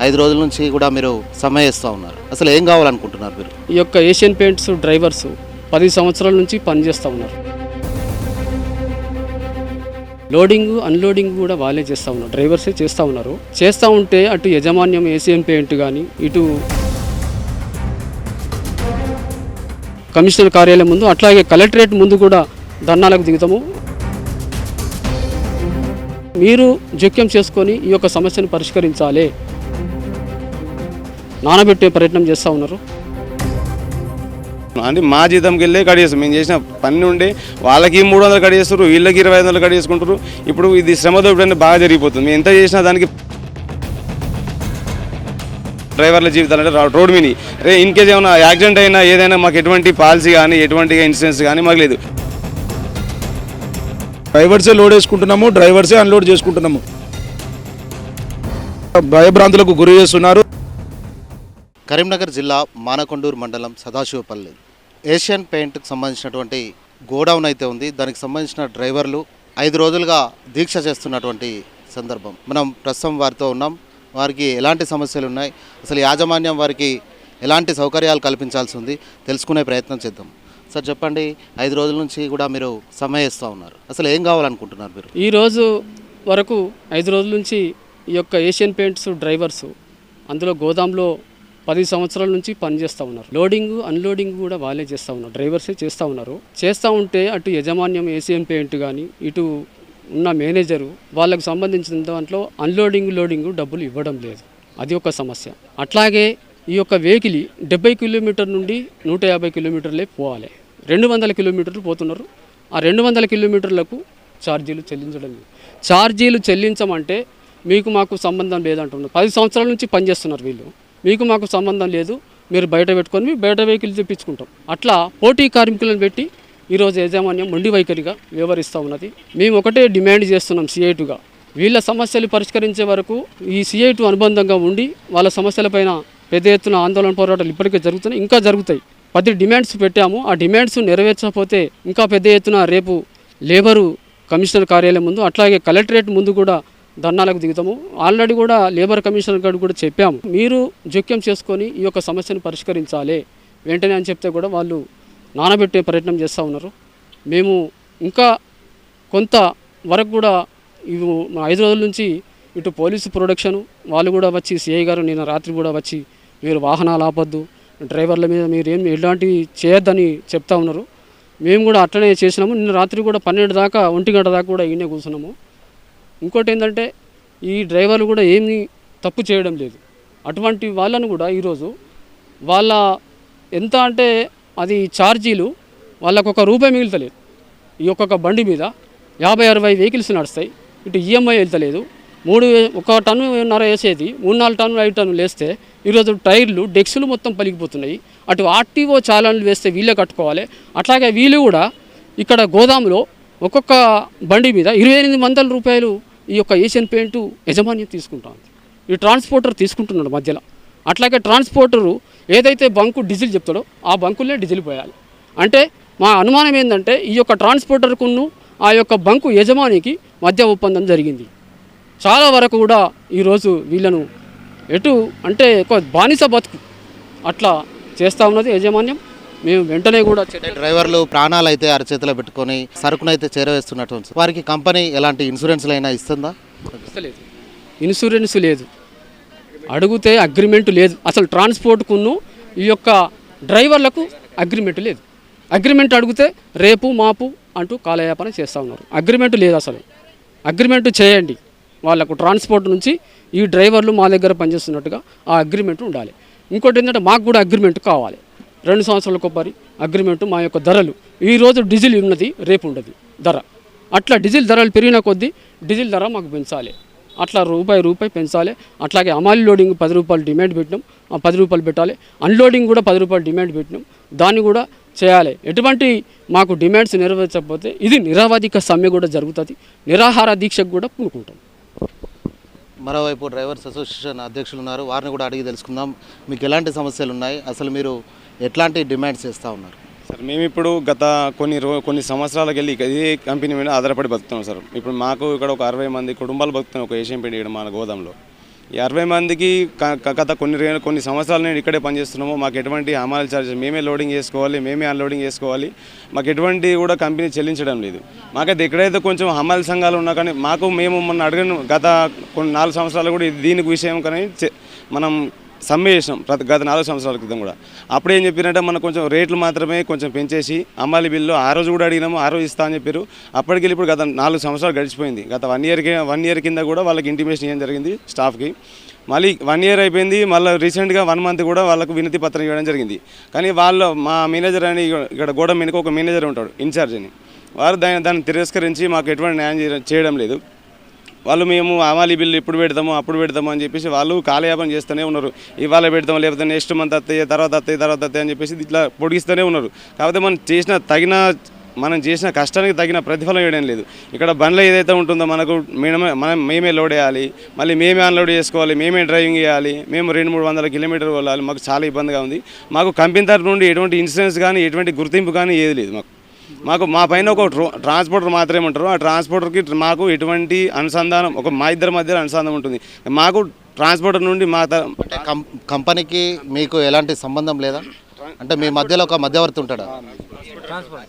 5 రోజుల నుంచి కూడా మీరు సమ్మె చేస్తూ ఉన్నారు. అసలు ఏం కావాలనుకుంటున్నారు మీరు? ఈ యొక్క ఏషియన్ పెయింట్స్ డ్రైవర్స్ 10 సంవత్సరాల నుంచి పనిచేస్తూ ఉన్నారు. లోడింగ్ అన్లోడింగ్ కూడా వాళ్ళే చేస్తూ ఉన్నారు, డ్రైవర్సే చేస్తూ ఉన్నారు. చేస్తూ ఉంటే అటు యజమాన్యం ఏషియన్ పెయింట్ కానీ ఇటు కమిషనర్ కార్యాలయం ముందు అట్లాగే కలెక్టరేట్ ముందు కూడా ధర్నాలకు దిగుతాము. మీరు జోక్యం చేసుకొని ఈ యొక్క సమస్యను పరిష్కరించాలి, నానబెట్టే ప్రయత్నం చేస్తూ ఉన్నారు. అంటే మా జీతంకి వెళ్ళే కట్ చేస్తాం. మేము చేసిన పని నుండి వాళ్ళకి 300 కట్ చేస్తారు, వీళ్ళకి 2500 కట్ చేసుకుంటారు. ఇప్పుడు ఇది శ్రమ దోపిడీ బాగా జరిగిపోతుంది. మేము ఎంత చేసినా దానికి డ్రైవర్ల జీవితాలు అంటే రోడ్ మీద ఇన్ కేస్ ఏమైనా యాక్సిడెంట్ అయినా ఏదైనా మాకు ఎటువంటి పాలసీ కానీ ఎటువంటి ఇన్సూరెన్స్ కానీ మాకు లేదు. డ్రైవర్సే లోడ్ వేసుకుంటున్నాము, డ్రైవర్సే అన్లోడ్ చేసుకుంటున్నాము. భయభ్రాంతులకు గురి చేస్తున్నారు. కరీంనగర్ జిల్లా మానకొండూరు మండలం సదాశివపల్లి ఏషియన్ పెయింట్కి సంబంధించినటువంటి గోడౌన్ అయితే ఉంది. దానికి సంబంధించిన డ్రైవర్లు 5 రోజులుగా దీక్ష చేస్తున్నటువంటి సందర్భం. మనం ప్రస్తుతం వారితో ఉన్నాం. వారికి ఎలాంటి సమస్యలు ఉన్నాయి, అసలు యాజమాన్యం వారికి ఎలాంటి సౌకర్యాలు కల్పించాల్సి ఉంది తెలుసుకునే ప్రయత్నం చేద్దాం. సార్ చెప్పండి, 5 రోజుల నుంచి కూడా మీరు సమ్మె చేస్తూ ఉన్నారు. అసలు ఏం కావాలనుకుంటున్నారు మీరు? ఈరోజు వరకు 5 రోజుల నుంచి ఈ యొక్క ఏషియన్ పెయింట్స్ డ్రైవర్స్ అందులో గోదాంలో 10 సంవత్సరాల నుంచి పనిచేస్తూ ఉన్నారు. లోడింగ్ అన్లోడింగ్ కూడా వాళ్ళే చేస్తూ ఉన్నారు, డ్రైవర్సే చేస్తూ ఉన్నారు. చేస్తూ ఉంటే అటు యజమాన్యం ఏషియన్ పెయింట్ కానీ ఇటు ఉన్న మేనేజరు వాళ్ళకు సంబంధించిన దాంట్లో అన్లోడింగ్ లోడింగ్ డబ్బులు ఇవ్వడం లేదు. అది ఒక సమస్య. అట్లాగే ఈ యొక్క వెహికల్ 70 కిలోమీటర్ నుండి 150 కిలోమీటర్లే పోవాలి. 200 కిలోమీటర్లు పోతున్నారు. ఆ 200 కిలోమీటర్లకు ఛార్జీలు చెల్లించడం లేదు. ఛార్జీలు చెల్లించమంటే మీకు మాకు సంబంధం లేదంటున్నారు. 10 సంవత్సరాల నుంచి పనిచేస్తున్నారు వీళ్ళు. మీకు మాకు సంబంధం లేదు, మీరు బయట పెట్టుకొని బయట వెహికల్ తెప్పించుకుంటాం. అట్లా పోటీ కార్మికులను పెట్టి ఈరోజు యాజమాన్యం మొండి వైఖరిగా వ్యవహరిస్తూ ఉన్నది. మేము ఒకటే డిమాండ్ చేస్తున్నాం సిఐటుగా, వీళ్ళ సమస్యలు పరిష్కరించే వరకు ఈ సిఐటు అనుబంధంగా ఉండి వాళ్ళ సమస్యలపైన పెద్ద ఎత్తున ఆందోళన పోరాటాలు ఇప్పటికే జరుగుతున్నాయి, ఇంకా జరుగుతాయి. 10 డిమాండ్స్ పెట్టాము. ఆ డిమాండ్స్ నెరవేర్చకపోతే ఇంకా పెద్ద ఎత్తున రేపు లేబరు కమిషనర్ కార్యాలయం ముందు అట్లాగే కలెక్టరేట్ ముందు కూడా ధర్నాలకు దిగుతాము. ఆల్రెడీ కూడా లేబర్ కమిషనర్ గారు కూడా చెప్పాము, మీరు జోక్యం చేసుకొని ఈ యొక్క సమస్యను పరిష్కరించాలి వెంటనే అని చెప్తే కూడా వాళ్ళు నానబెట్టే ప్రయత్నం చేస్తూ ఉన్నారు. మేము ఇంకా కొంత వరకు కూడా 5 రోజుల నుంచి ఇటు పోలీసు ప్రొడక్షను వాళ్ళు కూడా వచ్చి సిఐ గారు నిన్న రాత్రి కూడా వచ్చి మీరు వాహనాలు ఆపొద్దు, డ్రైవర్ల మీద మీరు ఎలాంటివి చేయొద్దని చెప్తా ఉన్నారు. మేము కూడా అట్లనే చేసినాము. నిన్న రాత్రి కూడా 12 దాకా 1 గంట దాకా కూడా ఈయనే కూర్చున్నాము. ఇంకోటి ఏంటంటే ఈ డ్రైవర్లు కూడా ఏమీ తప్పు చేయడం లేదు. అటువంటి వాళ్ళను కూడా ఈరోజు వాళ్ళ ఎంత అంటే అది ఛార్జీలు వాళ్ళకు ₹1 మిగులుతలేదు. ఈ ఒక్కొక్క బండి మీద 50-60 వెహికల్స్ నడుస్తాయి. ఇటు ఈఎంఐ వెళ్తలేదు. 1 టన్నున్నర వేసేది 3-4 టన్నులు 5 టన్నులు వేస్తే ఈరోజు టైర్లు డెక్స్లు మొత్తం పలిగిపోతున్నాయి. అటు ఆర్టీఓ చాలాన్లు వేస్తే వీళ్ళే కట్టుకోవాలి. అట్లాగే వీళ్ళు కూడా ఇక్కడ గోదాంలో ఒక్కొక్క బండి మీద ₹2800 ఈ యొక్క ఏషియన్ పెయింట్ యజమాన్యం తీసుకుంటుంది. ఈ ట్రాన్స్పోర్టర్ తీసుకుంటున్నాడు మధ్యలో. అట్లాగే ట్రాన్స్పోర్టరు ఏదైతే బంకు డీజిల్ చెప్తాడో ఆ బంకులనే డీజిల్ పోయాలి. అంటే మా అనుమానం ఏంటంటే ఈ యొక్క ట్రాన్స్పోర్టర్కును ఆ యొక్క బంకు యజమానికి మధ్య ఒప్పందం జరిగింది. చాలా వరకు కూడా ఈరోజు వీళ్ళను ఎటు అంటే ఒక బానిస బతుకు అట్లా చేస్తూ ఉన్నది యాజమాన్యం. మేము వెంటనే కూడా డ్రైవర్లు ప్రాణాలు అయితే అరచేతిలో పెట్టుకొని సరుకునైతే చేరవేస్తున్నట్టు వారికి కంపెనీ ఎలాంటి ఇన్సూరెన్స్లు అయినా ఇస్తుందా? ఇస్తలేదు. ఇన్సూరెన్స్ లేదు, అడిగితే అగ్రిమెంట్ లేదు. అసలు ట్రాన్స్పోర్ట్కును ఈ యొక్క డ్రైవర్లకు అగ్రిమెంట్ లేదు. అగ్రిమెంట్ అడిగితే రేపు మాపు అంటూ కాలయాపన చేస్తూ ఉన్నారు. అగ్రిమెంట్ లేదు. అసలు అగ్రిమెంట్ చేయండి. వాళ్ళకు ట్రాన్స్పోర్ట్ నుంచి ఈ డ్రైవర్లు మా దగ్గర పనిచేస్తున్నట్టుగా ఆ అగ్రిమెంట్ ఉండాలి. ఇంకోటి ఏంటంటే మాకు కూడా అగ్రిమెంట్ కావాలి. 2 సంవత్సరాల కొబ్బరి అగ్రిమెంటు. మా యొక్క ధరలు ఈరోజు డీజిల్ ఉన్నది, రేపు ఉండదు ధర. అట్లా డీజిల్ ధరలు పెరిగిన కొద్దీ డీజిల్ ధర మాకు పెంచాలి. అట్లా రూపాయి పెంచాలి. అట్లాగే అమాలి లోడింగ్ ₹10 డిమాండ్ పెట్టినాం, ఆ ₹10 పెట్టాలి. అన్లోడింగ్ కూడా ₹10 డిమాండ్ పెట్టినాం, దాన్ని కూడా చేయాలి. ఎటువంటి మాకు డిమాండ్స్ నెరవేర్చకపోతే ఇది నిరవధిక సమ్మె కూడా జరుగుతుంది. నిరాహార దీక్షకు కూడా పూనుకుంటాం. మరోవైపు డ్రైవర్స్ అసోసియేషన్ అధ్యక్షులు ఉన్నారు, వారిని కూడా అడిగి తెలుసుకుందాం. మీకు ఎలాంటి సమస్యలు ఉన్నాయి, అసలు మీరు ఎట్లాంటి డిమాండ్స్ చేస్తూ ఉన్నారు? సార్ మేము ఇప్పుడు గత కొన్ని సంవత్సరాలకు వెళ్ళి ఇదే కంపెనీ మీద ఆధారపడి బతుకుతున్నాం సార్. ఇప్పుడు మాకు ఇక్కడ ఒక 60 మంది కుటుంబాలు బతుకుతున్నాం ఒక ఏషియన్ పెయింట్ ఇక్కడ మన గోదాంలో. ఈ 60 మందికి గత కొన్ని సంవత్సరాలు నేను ఇక్కడే పనిచేస్తున్నాము. మాకు ఎటువంటి హమాలి ఛార్జెస్ మేమే లోడింగ్ చేసుకోవాలి, మేమే అన్లోడింగ్ చేసుకోవాలి. మాకు ఎటువంటి కూడా కంపెనీ చెల్లించడం లేదు. మాకైతే ఎక్కడైతే కొంచెం హమాలి సంఘాలు ఉన్నా కానీ మేము మొన్న అడిగిన గత 4 సంవత్సరాలు కూడా దీనికి విషయం కానీ మనం సమ్మె చేసినాం గత 4 సంవత్సరాల క్రితం కూడా. అప్పుడు ఏం చెప్పారంటే మనకు కొంచెం రేట్లు మాత్రమే కొంచెం పెంచేసి అమ్మాలి బిల్లు ఆ రోజు కూడా అడిగినాము, ఆ రోజు ఇస్తా అని చెప్పారు. అప్పటికి ఇప్పుడు గత 4 సంవత్సరాలు గడిచిపోయింది. గత 1 ఇయర్ కింద కూడా వాళ్ళకి ఇంటిమేషన్ ఇవ్వడం జరిగింది స్టాఫ్కి. మళ్ళీ 1 ఇయర్ అయిపోయింది. మళ్ళీ రీసెంట్గా 1 మంత్ కూడా వాళ్ళకు వినతి పత్రం ఇవ్వడం జరిగింది. కానీ మా మేనేజర్ అని ఇక్కడ గోడ వెనుక ఒక మేనేజర్ ఉంటాడు ఇన్ఛార్జ్ అని, వారు దాన్ని తిరస్కరించి మాకు ఎటువంటి న్యాయం చేయడం లేదు. వాళ్ళు మేము హమాలి బిల్లు ఇప్పుడు పెడతాము అప్పుడు పెడతాము అని చెప్పేసి వాళ్ళు కాలయాపన చేస్తూనే ఉన్నారు. ఇవాళ పెడతాము, లేకపోతే నెక్స్ట్ మంత్ వస్తాయి, తర్వాత వస్తాయి అని చెప్పేసి ఇట్లా పొడిగిస్తూనే ఉన్నారు. కాకపోతే మనం చేసిన కష్టానికి తగిన ప్రతిఫలం ఇవ్వడం లేదు. ఇక్కడ బండ్లో ఏదైతే ఉంటుందో మనకు మేమే లోడ్ వేయాలి, మళ్ళీ మేమే అన్లోడ్ చేసుకోవాలి, మేమే డ్రైవింగ్ చేయాలి, మేము 200-300 కిలోమీటర్లు వెళ్ళాలి. మాకు చాలా ఇబ్బందిగా ఉంది. మాకు కంపెనీ తరఫు నుండి ఎటువంటి ఇన్సూరెన్స్ కానీ ఎటువంటి గుర్తింపు కానీ ఏది లేదు. మా పైన ఒక ట్రాన్స్పోర్టర్ మాత్రమే ఉంటారు. ఆ ట్రాన్స్పోర్టర్కి మాకు ఎటువంటి అనుసంధానం మా ఇద్దరి మధ్యలో అనుసంధానం ఉంటుంది. మాకు ట్రాన్స్పోర్టర్ నుండి కంపెనీకి మీకు ఎలాంటి సంబంధం లేదా? అంటే మీ మధ్యలో ఒక మధ్యవర్తి ఉంటాడా?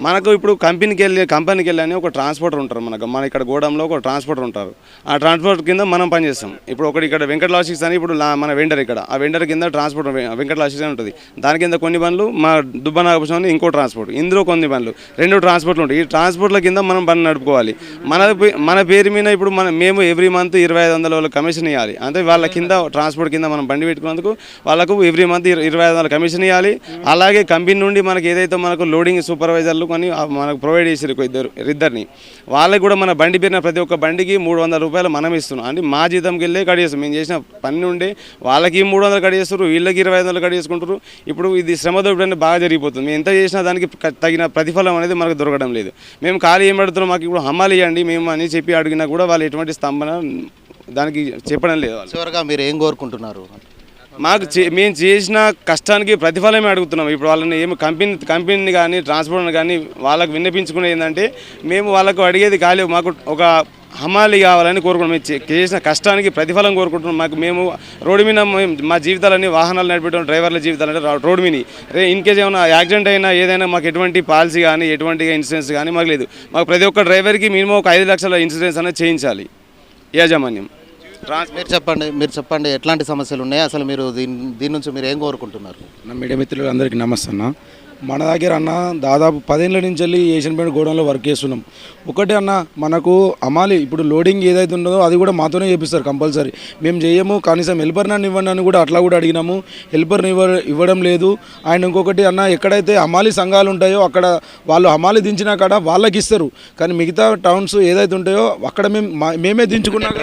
మనకు ఇప్పుడు కంపెనీకి వెళ్ళి ఒక ట్రాన్స్పోర్టర్ ఉంటారు. మన ఇక్కడ గోడంలో ఒక ట్రాన్స్పోర్టర్ ఉంటారు. ఆ ట్రాన్స్పోర్టర్ కింద మనం పనిచేస్తాం. ఇప్పుడు ఇక్కడ వెంకట లాజిస్టిక్స్ అని ఇప్పుడు మన వెండర్ ఇక్కడ ఆ వెండర్ కింద ట్రాన్స్పోర్టర్ వెంకట లాజిస్టిక్స్ అని ఉంటుంది. దాని కింద కొన్ని బండ్లు మా దుబ్బనాగపూసం ఇంకో ట్రాన్స్పోర్ట్, ఇందులో కొన్ని బండ్లు 2 ట్రాన్స్పోర్ట్లు ఉంటాయి. ఈ ట్రాన్స్పోర్ట్ల కింద మనం బండి నడుపుకోవాలి. మన పేరు మీద ఇప్పుడు మేము ఎవ్రీ మంత్ 2500 వాళ్ళకి కమిషన్ ఇవ్వాలి. అంటే వాళ్ళ కింద ట్రాన్స్పోర్ట్ కింద మనం బండి పెట్టుకున్నందుకు వాళ్ళకు ఎవ్రీ మంత్ 2500 కమిషన్ ఇవ్వాలి. అలాగే కంపెనీ నుండి మనకి ఏదైతే మనకు లోడింగ్ సూపర్వైజర్లు కానీ మనకు ప్రొవైడ్ చేసారు ఇద్దరిని, వాళ్ళకి కూడా మన బండి పేరిన ప్రతి ఒక్క బండికి 300 రూపాయలు మనం ఇస్తున్నాం. అంటే మా జీతంకి వెళ్ళే కట్ చేస్తాం. మేము చేసిన పని నుండి వాళ్ళకి 300 కట్ చేస్తారు, వీళ్ళకి 2500 కట్ చేసుకుంటారు. ఇప్పుడు ఇది శ్రమ దోపిడీ బాగా జరిగిపోతుంది. మేము ఎంత చేసినా దానికి తగిన ప్రతిఫలం అనేది మనకు దొరకడం లేదు. మేము ఖాళీ ఏం పెడుతున్నాం, మాకు ఇప్పుడు హమాలి ఇవ్వండి మేము అని చెప్పి అడిగినా కూడా వాళ్ళు ఎటువంటి స్తంభన దానికి చెప్పడం లేదు. చివరిగా మీరు ఏం కోరుకుంటున్నారు? మేము చేసిన కష్టానికి ప్రతిఫలమే అడుగుతున్నాం. ఇప్పుడు వాళ్ళని కంపెనీని కానీ ట్రాన్స్పోర్ట్ని కానీ వాళ్ళకు విన్నపించుకునేది ఏంటంటే మేము వాళ్ళకు అడిగేది ఖాళీ మాకు ఒక హమాలి కావాలని కోరుకుంటున్నాం. మేము చేసిన కష్టానికి ప్రతిఫలం కోరుకుంటున్నాం. మేము రోడ్డు మీద మా జీవితాలన్నీ వాహనాలు నడిపేయడం డ్రైవర్ల జీవితాలు అంటే రోడ్డు మీద ఇన్ కేసు ఏమైనా యాక్సిడెంట్ అయినా ఏదైనా మాకు ఎటువంటి పాలసీ కానీ ఎటువంటి ఇన్సూరెన్స్ కానీ మాకు లేదు. మాకు ప్రతి ఒక్క డ్రైవర్కి మినిమం ఒక 5 లక్షల ఇన్సూరెన్స్ అనేది చేయించాలి యాజమాన్యం. మీరు చెప్పండి ఎట్లాంటి సమస్యలు ఉన్నాయి, అసలు మీరు దీని నుంచి మీరు ఏం కోరుకుంటున్నారు? నా మీడియా మిత్రులు అందరికీ నమస్తే అన్న. మన దగ్గర అన్న దాదాపు 10 ఏళ్ళ నుంచి వెళ్ళి ఏషియన్ పెయింట్ గోడౌన్లో వర్క్ చేస్తున్నాం. ఒకటే అన్న, మనకు అమాలి ఇప్పుడు లోడింగ్ ఏదైతే ఉంటుందో అది కూడా మాతోనే చేపిస్తారు కంపల్సరీ. మేము చేయము, కనీసం హెల్పర్ నన్ను ఇవ్వండి అని కూడా అట్లా కూడా అడిగినాము. హెల్పర్ని ఇవ్వడం లేదు. అండ్ ఇంకొకటి అన్న, ఎక్కడైతే అమాలి సంఘాలు ఉంటాయో అక్కడ వాళ్ళు అమాలి దించినా కాడ వాళ్ళకి ఇస్తారు. కానీ మిగతా టౌన్స్ ఏదైతే ఉంటాయో అక్కడ మేమే దించుకున్నాం.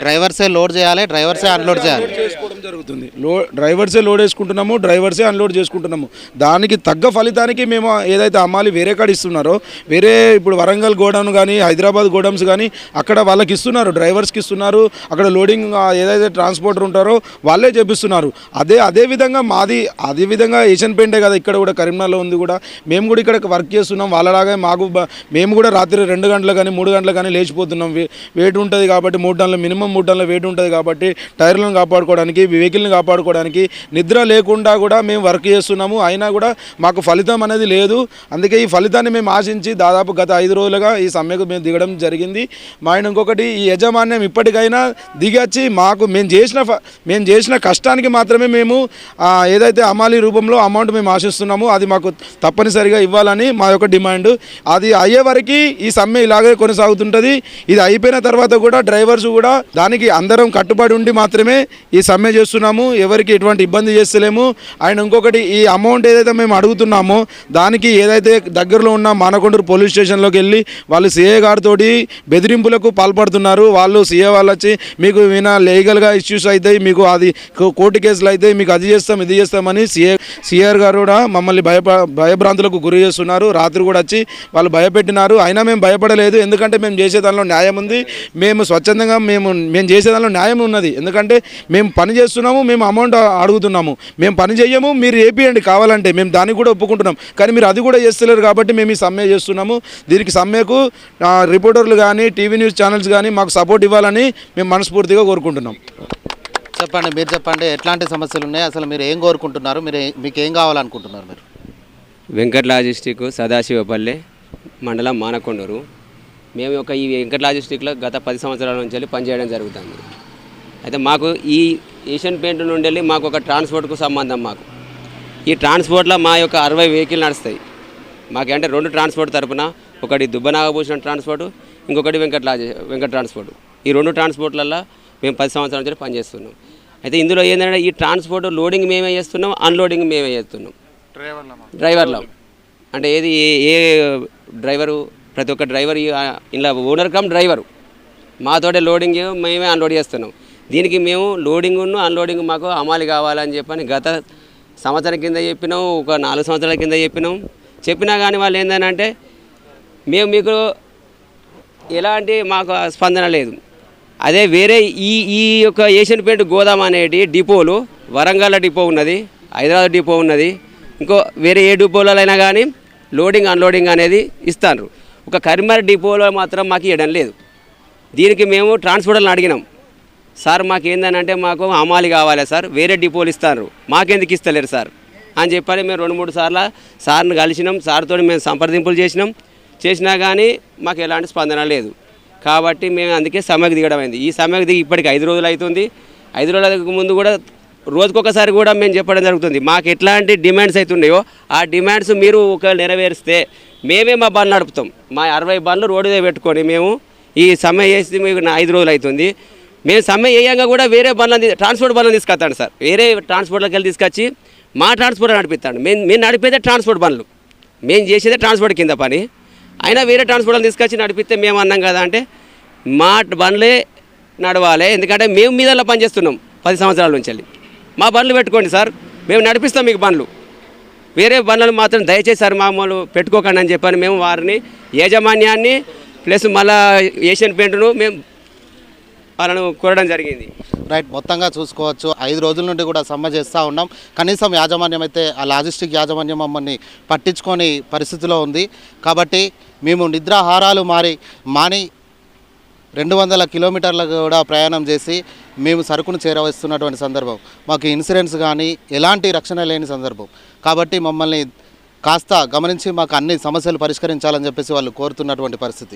డ్రైవర్సే లోడ్ చేయాలి, డ్రైవర్సే అన్లోడ్ చేయాలి చేసుకోవడం జరుగుతుంది. డ్రైవర్సే లోడ్ వేసుకుంటున్నాము, డ్రైవర్సే అన్లోడ్ చేసుకుంటున్నాము. దానికి తగ్గ ఫలితానికి మేము ఏదైతే అమ్మాలి వేరే కాడ ఇస్తున్నారో, వేరే ఇప్పుడు వరంగల్ గోడౌన్ కానీ హైదరాబాద్ గోడౌన్స్ కానీ అక్కడ వాళ్ళకి ఇస్తున్నారు, డ్రైవర్స్కి ఇస్తున్నారు. అక్కడ లోడింగ్ ఏదైతే ట్రాన్స్పోర్టర్ ఉంటారో వాళ్ళే చేపిస్తున్నారు. అదే విధంగా అదే విధంగా ఏషియన్ పెయింటే కదా ఇక్కడ కూడా కరీంనగర్లో ఉంది కూడా. మేము కూడా ఇక్కడ వర్క్ చేస్తున్నాం వాళ్ళలాగా. మేము కూడా రాత్రి 2 గంటలు కానీ 3 గంటలు కానీ లేచిపోతున్నాం. వెయిట్ ఉంటుంది కాబట్టి 3 టన్నుల మినిమం 3 టన్నుల వెయిట్ ఉంటుంది కాబట్టి టైర్లను కాపాడుకోవడానికి వెహికల్ని కాపాడుకోవడానికి నిద్ర లేకుండా కూడా మేము వర్క్ చేస్తున్నాము. అయినా కూడా మాకు ఫలితం అనేది లేదు. అందుకే ఈ ఫలితాన్ని మేము ఆశించి దాదాపు గత 5 రోజులుగా ఈ సమ్మెకు మేము దిగడం జరిగింది. మా ఆయన ఇంకొకటి, ఈ యాజమాన్యం ఇప్పటికైనా దిగచ్చి మేము చేసిన కష్టానికి మాత్రమే మేము ఏదైతే అమాలి రూపంలో అమౌంట్ మేము ఆశిస్తున్నామో అది మాకు తప్పనిసరిగా ఇవ్వాలని మా యొక్క డిమాండ్. అది అయ్యే వరకు ఈ సమ్మె ఇలాగే కొనసాగుతుంటుంది. ఇది అయిపోయిన తర్వాత కూడా డ్రైవర్స్ కూడా దానికి అందరం కట్టుబడి ఉండి మాత్రమే ఈ సమ్మె చేస్తున్నాము. ఎవరికి ఎటువంటి ఇబ్బంది చేస్తలేము. అండ్ ఇంకొకటి, ఈ అమౌంట్ ఏదైతే మేము అడుగుతున్నామో దానికి ఏదైతే దగ్గరలో ఉన్న మానకొండూరు పోలీస్ స్టేషన్లోకి వెళ్ళి వాళ్ళు సీఏ గారితో బెదిరింపులకు పాల్పడుతున్నారు. వాళ్ళు సీఏ వాళ్ళు వచ్చి మీకు లీగల్గా ఇష్యూస్ అవుతాయి, మీకు అది కోర్టు కేసులు అవుతాయి, మీకు అది చేస్తాం ఇది చేస్తామని సీఆర్ గారు కూడా మమ్మల్ని భయభ్రాంతులకు గురి చేస్తున్నారు. రాత్రి కూడా వచ్చి వాళ్ళు భయపెట్టినారు. అయినా మేము భయపడలేదు. ఎందుకంటే మేము చేసే దానిలో న్యాయం ఉంది. మేము స్వచ్ఛందంగా మేము చేసే దానిలో న్యాయం ఉన్నది. ఎందుకంటే మేము పని చేస్తున్నాము, మేము అమౌంట్ అడుగుతున్నాము. మేము పని చేయము, మీరు ఏపీయండి కావాలంటే, మేము దానికి కూడా ఒప్పుకుంటున్నాం. కానీ మీరు అది కూడా చేస్తలేరు కాబట్టి మేము ఈ సమ్మె చేస్తున్నాము. దీనికి సమ్మెకు రిపోర్టర్లు కానీ టీవీ న్యూస్ ఛానల్స్ కానీ మాకు సపోర్ట్ ఇవ్వాలని మేము మనస్ఫూర్తిగా కోరుకుంటున్నాం. చెప్పండి, మీరు చెప్పండి ఎట్లాంటి సమస్యలు ఉన్నాయి, అసలు మీరు ఏం కోరుకుంటున్నారు, మీకు ఏం కావాలనుకుంటున్నారు మీరు? వెంకట్ లాజిస్టిక్ సదాశివపల్లె మండలం మానకొండూరు. మేము ఈ వెంకట్ లాజిస్టిక్లో గత 10 సంవత్సరాల నుంచి వెళ్ళి పనిచేయడం జరుగుతుంది. అయితే మాకు ఈ ఏషియన్ పెయింట్ నుండి వెళ్ళి మాకు ఒక ట్రాన్స్పోర్ట్కు సంబంధం. మాకు ఈ ట్రాన్స్పోర్ట్లో మా యొక్క 60 వెహికల్ నడుస్తాయి. మాకంటే 2 ట్రాన్స్పోర్ట్ తరపున, ఒకటి దుబ్బనాగభూషణ్ ట్రాన్స్పోర్ట్, ఇంకొకటి వెంకట్ ట్రాన్స్పోర్ట్. ఈ 2 ట్రాన్స్పోర్ట్లలో మేము 10 సంవత్సరాల నుంచి పనిచేస్తున్నాం. అయితే ఇందులో ఏంటంటే ఈ ట్రాన్స్పోర్ట్ లోడింగ్ మేమే చేస్తున్నాం, అన్లోడింగ్ మేమే చేస్తున్నాం. డ్రైవర్లో అంటే ఏది ఏ డ్రైవరు, ప్రతి ఒక్క డ్రైవర్ ఇలా ఓనర్ కమ్ డ్రైవరు మాతోటే లోడింగ్ మేమే అన్లోడ్ చేస్తున్నాం. దీనికి మేము లోడింగ్ను అన్లోడింగ్ మాకు అమలు కావాలని చెప్పని గత సంవత్సరం కింద చెప్పినాం, ఒక 4 సంవత్సరాల కింద చెప్పినా కానీ వాళ్ళు ఏంటంటే మేము మీకు ఎలాంటి మాకు స్పందన లేదు. అదే వేరే ఈ యొక్క ఏషియన్ పెయింట్ గోదాం అనేటి డిపోలు, వరంగల్ డిపో ఉన్నది, హైదరాబాద్ డిపో ఉన్నది, ఇంకో వేరే ఏ డిపోలైనా కానీ లోడింగ్ అన్లోడింగ్ అనేది ఇస్తారు. ఒక కరీంనగర్ డిపోలో మాత్రం మాకు ఇవ్వడం లేదు. దీనికి మేము ట్రాన్స్పోర్టర్లను అడిగినాం, సార్ మాకు ఏంటంటే మాకు అమాలి కావాలి సార్, వేరే డిపోలు ఇస్తారు, మాకెందుకు ఇస్తలేరు సార్ అని చెప్పని మేము 2-3 సార్లు సార్ని కలిసినాం. సార్తో మేము సంప్రదింపులు చేసినా కానీ మాకు ఎలాంటి స్పందన లేదు. కాబట్టి మేము అందుకే సమ్మెకు దిగడం అయింది. ఈ సమ్మెకు దిగి ఇప్పటికి 5 రోజులు అవుతుంది. 5 రోజులకు ముందు కూడా రోజుకొకసారి కూడా మేము చెప్పడం జరుగుతుంది. మాకు ఎట్లాంటి డిమాండ్స్ అవుతున్నాయో ఆ డిమాండ్స్ మీరు ఒకవేళ నెరవేరిస్తే మేమే మా బండ్లు నడుపుతాం. మా 60 బండ్లు రోడ్డు మీద పెట్టుకొని మేము ఈ సమ్మె చేసి మీకు 5 రోజులు అవుతుంది. మేము సమ్మె చేయంగా కూడా వేరే బండ్లను ట్రాన్స్పోర్ట్ బండ్లను తీసుకొస్తాడు సార్. వేరే ట్రాన్స్పోర్ట్లోకి వెళ్ళి తీసుకొచ్చి మా ట్రాన్స్పోర్ట్ నడిపిస్తాడు. మేము నడిపేదే ట్రాన్స్పోర్ట్ బండ్లు, మేము చేసేదే ట్రాన్స్పోర్ట్ కింద పని. అయినా వేరే ట్రాన్స్పోర్ట్లను తీసుకొచ్చి నడిపిస్తే మేము అన్నాం కదా అంటే మా బండ్లే నడవాలి, ఎందుకంటే మేము మీదల్లో పనిచేస్తున్నాం 10 సంవత్సరాల నుంచి వెళ్ళి. మా బండ్లు పెట్టుకోండి సార్, మేము నడిపిస్తాం మీకు బండ్లు, వేరే బండ్లను మాత్రం దయచేసి సార్ మామూలు పెట్టుకోకండి అని చెప్పని మేము వారిని యాజమాన్యాన్ని ప్లస్ మళ్ళా ఏషియన్ పెయింట్ను మేము వాళ్ళను కోరడం జరిగింది. రైట్, మొత్తంగా చూసుకోవచ్చు 5 రోజుల నుండి కూడా సమ్మె చేస్తూ ఉన్నాం. కనీసం యాజమాన్యం అయితే ఆ లాజిస్టిక్ యాజమాన్యం మమ్మల్ని పట్టించుకొని పరిస్థితిలో ఉంది. కాబట్టి మేము నిద్రాహారాలు మాని 200 కిలోమీటర్లకు కూడా ప్రయాణం చేసి మేము సరుకును చేరవేస్తున్నటువంటి సందర్భం, మాకు ఇన్సూరెన్స్ కానీ ఎలాంటి రక్షణ లేని సందర్భం. కాబట్టి మమ్మల్ని కాస్త గమనించి మాకు అన్ని సమస్యలు పరిష్కరించాలని చెప్పేసి వాళ్ళు కోరుతున్నటువంటి పరిస్థితి.